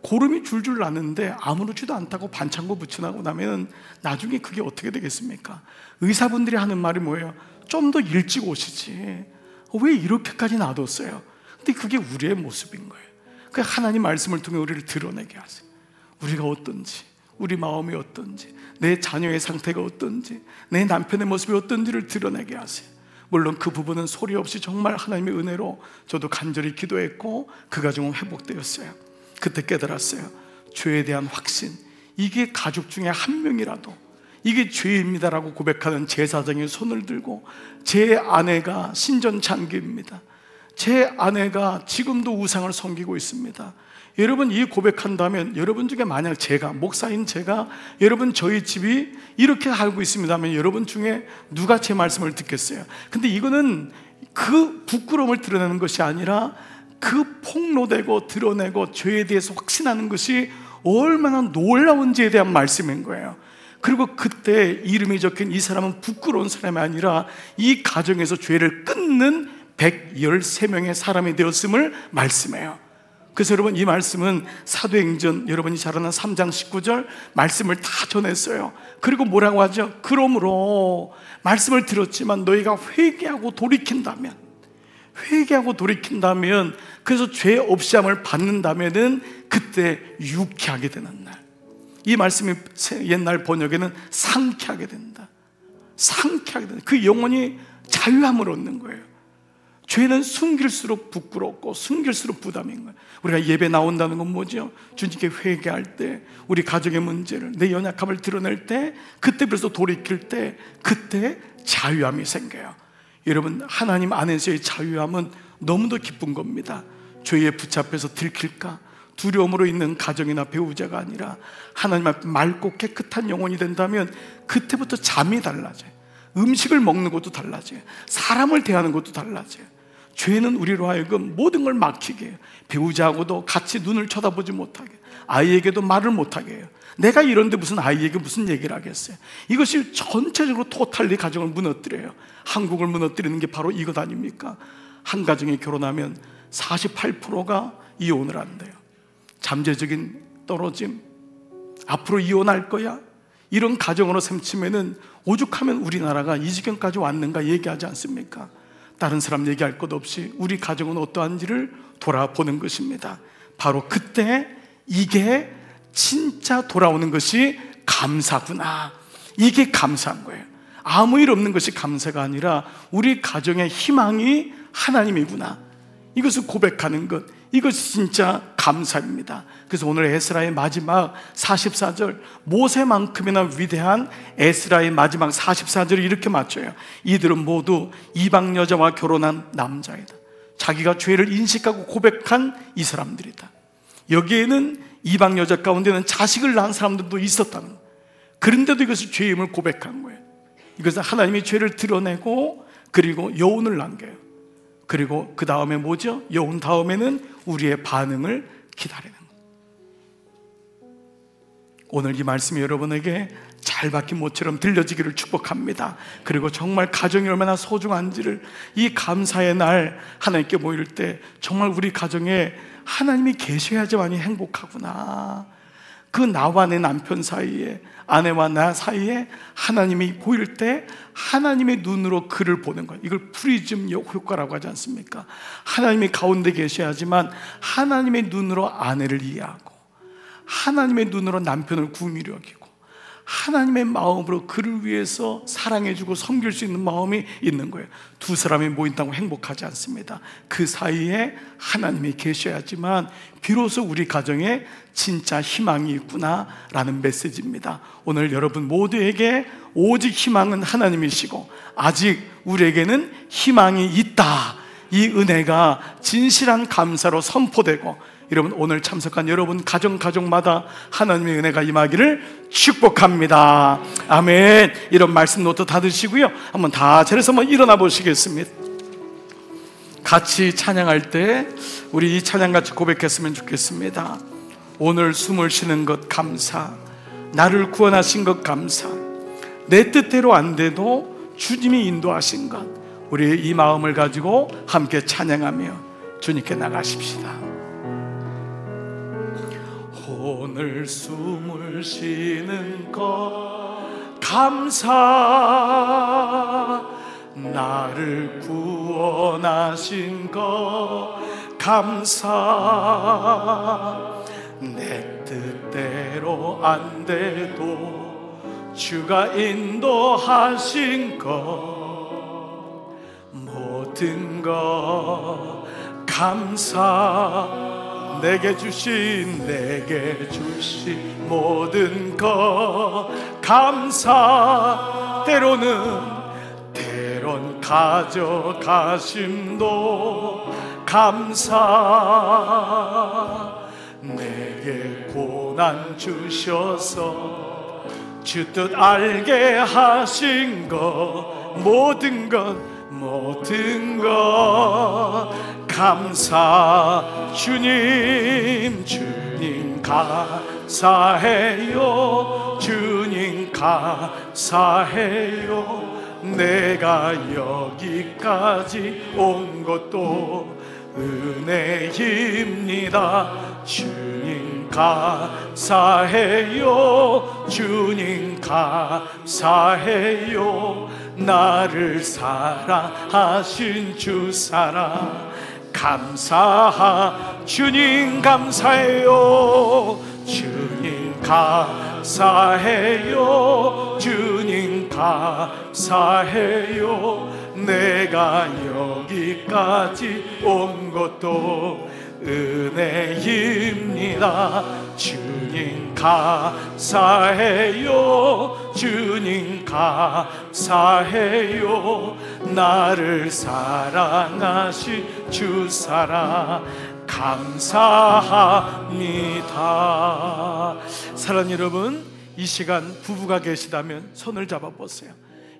고름이 줄줄 나는데 아무렇지도 않다고 반창고 붙여나고 나면 나중에 그게 어떻게 되겠습니까? 의사분들이 하는 말이 뭐예요? 좀 더 일찍 오시지, 왜 이렇게까지 놔뒀어요? 근데 그게 우리의 모습인 거예요. 그 하나님 말씀을 통해 우리를 드러내게 하세요. 우리가 어떤지, 우리 마음이 어떤지, 내 자녀의 상태가 어떤지, 내 남편의 모습이 어떤지를 드러내게 하세요. 물론 그 부분은 소리 없이 정말 하나님의 은혜로 저도 간절히 기도했고 그 가정은 회복되었어요. 그때 깨달았어요. 죄에 대한 확신, 이게 가족 중에 한 명이라도 이게 죄입니다라고 고백하는 제사장의 손을 들고, 제 아내가 신전창기입니다, 제 아내가 지금도 우상을 섬기고 있습니다, 여러분 이 고백한다면, 여러분 중에 만약 제가, 목사인 제가 여러분 저희 집이 이렇게 살고 있습니다면 여러분 중에 누가 제 말씀을 듣겠어요? 근데 이거는 그 부끄러움을 드러내는 것이 아니라 그 폭로되고 드러내고 죄에 대해서 확신하는 것이 얼마나 놀라운지에 대한 말씀인 거예요. 그리고 그때 이름이 적힌 이 사람은 부끄러운 사람이 아니라 이 가정에서 죄를 끊는 113명의 사람이 되었음을 말씀해요. 그래서 여러분 이 말씀은 사도행전 여러분이 잘 아는 3장 19절 말씀을 다 전했어요. 그리고 뭐라고 하죠? 그러므로 말씀을 들었지만 너희가 회개하고 돌이킨다면, 그래서 죄 없이함을 받는다면은 그때 유쾌하게 되는 날. 이 말씀이 옛날 번역에는 상쾌하게 된다, 상쾌하게 된다. 그 영혼이 자유함을 얻는 거예요. 죄는 숨길수록 부끄럽고 숨길수록 부담인 거예요. 우리가 예배 나온다는 건 뭐죠? 주님께 회개할 때, 우리 가정의 문제를, 내 연약함을 드러낼 때, 그때 비로소 돌이킬 때, 그때 자유함이 생겨요. 여러분, 하나님 안에서의 자유함은 너무도 기쁜 겁니다. 죄에 붙잡혀서 들킬까 두려움으로 있는 가정이나 배우자가 아니라 하나님 앞에 맑고 깨끗한 영혼이 된다면 그때부터 잠이 달라져요. 음식을 먹는 것도 달라져요. 사람을 대하는 것도 달라져요. 죄는 우리로 하여금 모든 걸 막히게 해요. 배우자하고도 같이 눈을 쳐다보지 못하게, 아이에게도 말을 못하게 해요. 내가 이런데 무슨 아이에게 무슨 얘기를 하겠어요? 이것이 전체적으로 토탈리 가정을 무너뜨려요. 한국을 무너뜨리는 게 바로 이것 아닙니까? 한 가정이 결혼하면 48%가 이혼을 한대요. 잠재적인 떨어짐, 앞으로 이혼할 거야, 이런 가정으로 셈치면은 오죽하면 우리나라가 이 지경까지 왔는가 얘기하지 않습니까? 다른 사람 얘기할 것 없이 우리 가정은 어떠한지를 돌아보는 것입니다. 바로 그때 이게 진짜 돌아오는 것이 감사구나, 이게 감사한 거예요. 아무 일 없는 것이 감사가 아니라 우리 가정의 희망이 하나님이구나, 이것을 고백하는 것, 이것이 진짜 감사입니다. 그래서 오늘 에스라의 마지막 44절, 모세만큼이나 위대한 에스라의 마지막 44절을 이렇게 맞춰요. 이들은 모두 이방 여자와 결혼한 남자이다. 자기가 죄를 인식하고 고백한 이 사람들이다. 여기에는 이방 여자 가운데는 자식을 낳은 사람들도 있었다는 거예요. 그런데도 이것을 죄임을 고백한 거예요. 이것은 하나님이 죄를 드러내고 그리고 여운을 남겨요. 그리고 그 다음에 뭐죠? 여운 다음에는 우리의 반응을 기다리는 거예요. 오늘 이 말씀이 여러분에게 잘 박힌 못처럼 들려지기를 축복합니다. 그리고 정말 가정이 얼마나 소중한지를, 이 감사의 날 하나님께 모일 때 정말 우리 가정에 하나님이 계셔야지만이 행복하구나. 그 나와 내 남편 사이에, 아내와 나 사이에 하나님이 보일 때 하나님의 눈으로 그를 보는 것, 이걸 프리즘 효과라고 하지 않습니까? 하나님이 가운데 계셔야지만 하나님의 눈으로 아내를 이해하고, 하나님의 눈으로 남편을 구미로 여기고, 하나님의 마음으로 그를 위해서 사랑해주고 섬길 수 있는 마음이 있는 거예요. 두 사람이 모인다고 행복하지 않습니다. 그 사이에 하나님이 계셔야지만 비로소 우리 가정에 진짜 희망이 있구나 라는 메시지입니다. 오늘 여러분 모두에게 오직 희망은 하나님이시고 아직 우리에게는 희망이 있다, 이 은혜가 진실한 감사로 선포되고, 여러분 오늘 참석한 여러분 가정마다 하나님의 은혜가 임하기를 축복합니다. 아멘. 이런 말씀 노트 다 드시고요, 한번 다 차려서 한번 일어나 보시겠습니다. 같이 찬양할 때 우리 이 찬양 같이 고백했으면 좋겠습니다. 오늘 숨을 쉬는 것 감사, 나를 구원하신 것 감사, 내 뜻대로 안 돼도 주님이 인도하신 것, 우리 이 마음을 가지고 함께 찬양하며 주님께 나가십시다. 오늘 숨을 쉬는 것 감사, 나를 구원하신 것 감사, 내 뜻대로 안 돼도 주가 인도하신 것, 모든 것 감사, 내게 주신 모든 것 감사, 때론 가져가심도 감사, 내게 고난 주셔서 주 뜻 알게 하신 것, 모든 것 감사. 주님 감사해요. 주님 감사해요. 내가 여기까지 온 것도 은혜입니다. 주님 감사해요. 주님 감사해요. 나를 사랑하신 주 사랑 감사. 주님 감사해요. 주님 감사해요. 주님 감사해요. 내가 여기까지 온 것도 은혜입니다. 주님 감사해요. 주님 감사해요. 나를 사랑하신 주 사랑 감사합니다. 사랑하는 여러분, 이 시간 부부가 계시다면 손을 잡아보세요.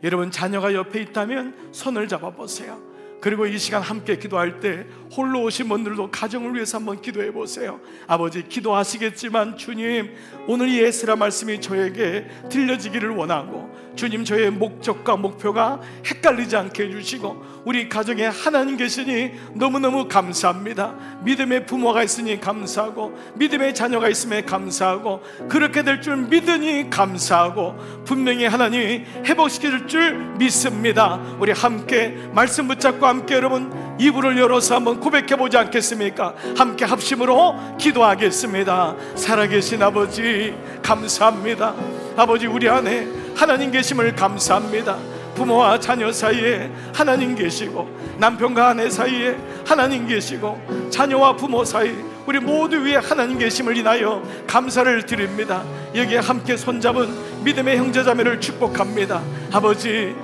여러분 자녀가 옆에 있다면 손을 잡아보세요. 그리고 이 시간 함께 기도할 때 홀로 오신 분들도 가정을 위해서 한번 기도해 보세요. 아버지, 기도하시겠지만 주님, 오늘 이 에스라 말씀이 저에게 들려지기를 원하고, 주님 저의 목적과 목표가 헷갈리지 않게 해주시고, 우리 가정에 하나님 계시니 너무너무 감사합니다. 믿음의 부모가 있으니 감사하고, 믿음의 자녀가 있음에 감사하고, 그렇게 될 줄 믿으니 감사하고, 분명히 하나님이 회복시킬 줄 믿습니다. 우리 함께 말씀 붙잡고 함께 여러분 이불을 열어서 한번 고백해보지 않겠습니까? 함께 합심으로 기도하겠습니다. 살아계신 아버지 감사합니다. 아버지, 우리 안에 하나님 계심을 감사합니다. 부모와 자녀 사이에 하나님 계시고, 남편과 아내 사이에 하나님 계시고, 자녀와 부모 사이 우리 모두 위에 하나님 계심을 인하여 감사를 드립니다. 여기에 함께 손잡은 믿음의 형제자매를 축복합니다. 아버지,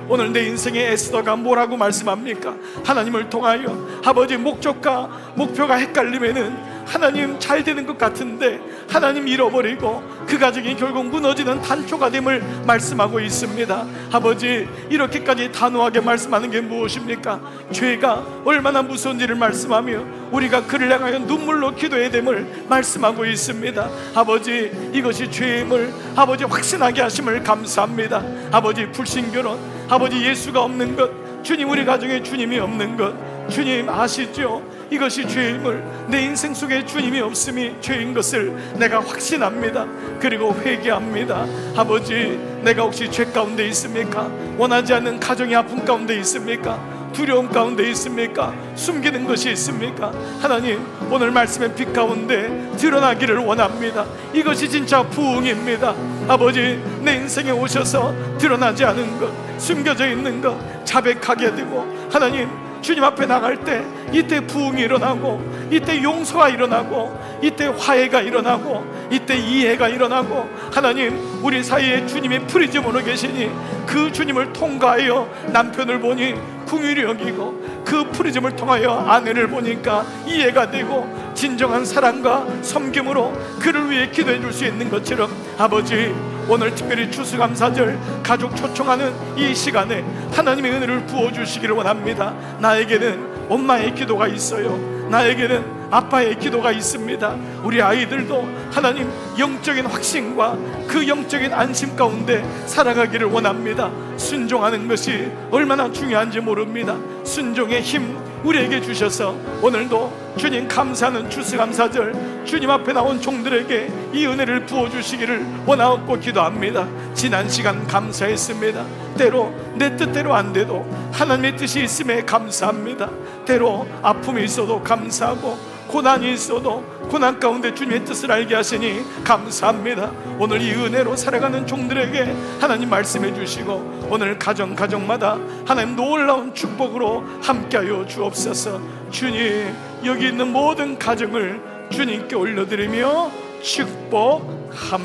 오늘 내 인생의 에스더가 뭐라고 말씀합니까? 하나님을 통하여 아버지 목적과 목표가 헷갈리면은 하나님 잘 되는 것 같은데 하나님 잃어버리고 그 가정이 결국 무너지는 단초가 됨을 말씀하고 있습니다. 아버지, 이렇게까지 단호하게 말씀하는 게 무엇입니까? 죄가 얼마나 무서운지를 말씀하며 우리가 그를 향하여 눈물로 기도해야 됨을 말씀하고 있습니다. 아버지, 이것이 죄임을 아버지 확신하게 하심을 감사합니다. 아버지, 불신결혼, 아버지 예수가 없는 것, 주님 우리 가정에 주님이 없는 것, 주님 아시죠? 이것이 죄임을, 내 인생 속에 주님이 없음이 죄인 것을 내가 확신합니다. 그리고 회개합니다. 아버지, 내가 혹시 죄 가운데 있습니까? 원하지 않는 가정의 아픔 가운데 있습니까? 두려움 가운데 있습니까? 숨기는 것이 있습니까? 하나님, 오늘 말씀의 빛 가운데 드러나기를 원합니다. 이것이 진짜 부흥입니다. 아버지, 내 인생에 오셔서 드러나지 않은 것, 숨겨져 있는 것 자백하게 되고, 하나님 주님 앞에 나갈 때 이때 부흥이 일어나고, 이때 용서가 일어나고, 이때 화해가 일어나고, 이때 이해가 일어나고, 하나님 우리 사이에 주님의 프리즘으로 계시니 그 주님을 통과하여 남편을 보니 긍휼히 여기고, 그 프리즘을 통하여 아내를 보니까 이해가 되고, 진정한 사랑과 섬김으로 그를 위해 기도해 줄 수 있는 것처럼, 아버지 오늘 특별히 추수감사절 가족 초청하는 이 시간에 하나님의 은혜를 부어주시기를 원합니다. 나에게는 엄마의 기도가 있어요. 나에게는 아빠의 기도가 있습니다. 우리 아이들도 하나님 영적인 확신과 그 영적인 안심 가운데 살아가기를 원합니다. 순종하는 것이 얼마나 중요한지 모릅니다. 순종의 힘 우리에게 주셔서 오늘도 주님 감사하는 추수감사절 주님 앞에 나온 종들에게 이 은혜를 부어주시기를 원하옵고 기도합니다. 지난 시간 감사했습니다. 때로 내 뜻대로 안 돼도 하나님의 뜻이 있음에 감사합니다. 때로 아픔이 있어도 감사하고, 고난이 있어도 고난 가운데 주님의 뜻을 알게 하시니 감사합니다. 오늘 이 은혜로 살아가는 종들에게 하나님 말씀해 주시고, 오늘 가정마다 하나님 놀라운 축복으로 함께하여 주옵소서. 주님, 여기 있는 모든 가정을 주님께 올려드리며 축복합니다.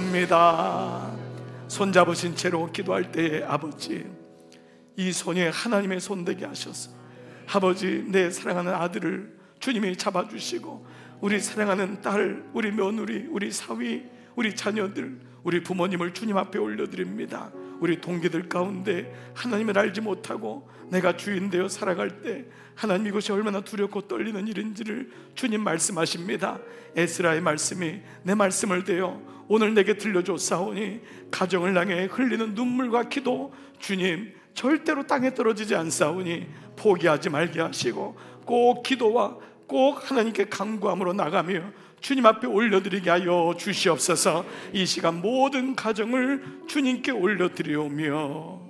손잡으신 채로 기도할 때에 아버지, 이 손에 하나님의 손 되게 하셔서 아버지, 내 사랑하는 아들을 주님이 잡아주시고, 우리 사랑하는 딸, 우리 며느리, 우리 사위, 우리 자녀들, 우리 부모님을 주님 앞에 올려드립니다. 우리 동기들 가운데 하나님을 알지 못하고 내가 주인 되어 살아갈 때 하나님 이것이 얼마나 두렵고 떨리는 일인지를 주님 말씀하십니다. 에스라의 말씀이 내 말씀을 대어 오늘 내게 들려줬사오니 가정을 향해 흘리는 눈물과 기도 주님 절대로 땅에 떨어지지 않사오니 포기하지 말게 하시고, 꼭 기도와 꼭 하나님께 간구함으로 나가며 주님 앞에 올려드리게 하여 주시옵소서. 이 시간 모든 가정을 주님께 올려드리오며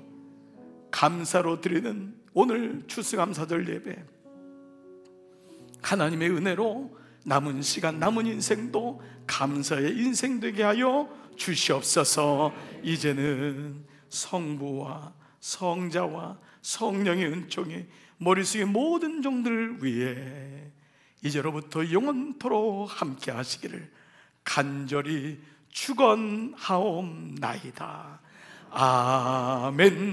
감사로 드리는 오늘 추수감사절 예배, 하나님의 은혜로 남은 시간 남은 인생도 감사의 인생 되게 하여 주시옵소서. 이제는 성부와 성자와 성령의 은총이 머릿속의 모든 종들을 위해 이제로부터 영원토록 함께 하시기를 간절히 축원하옵나이다. 아멘.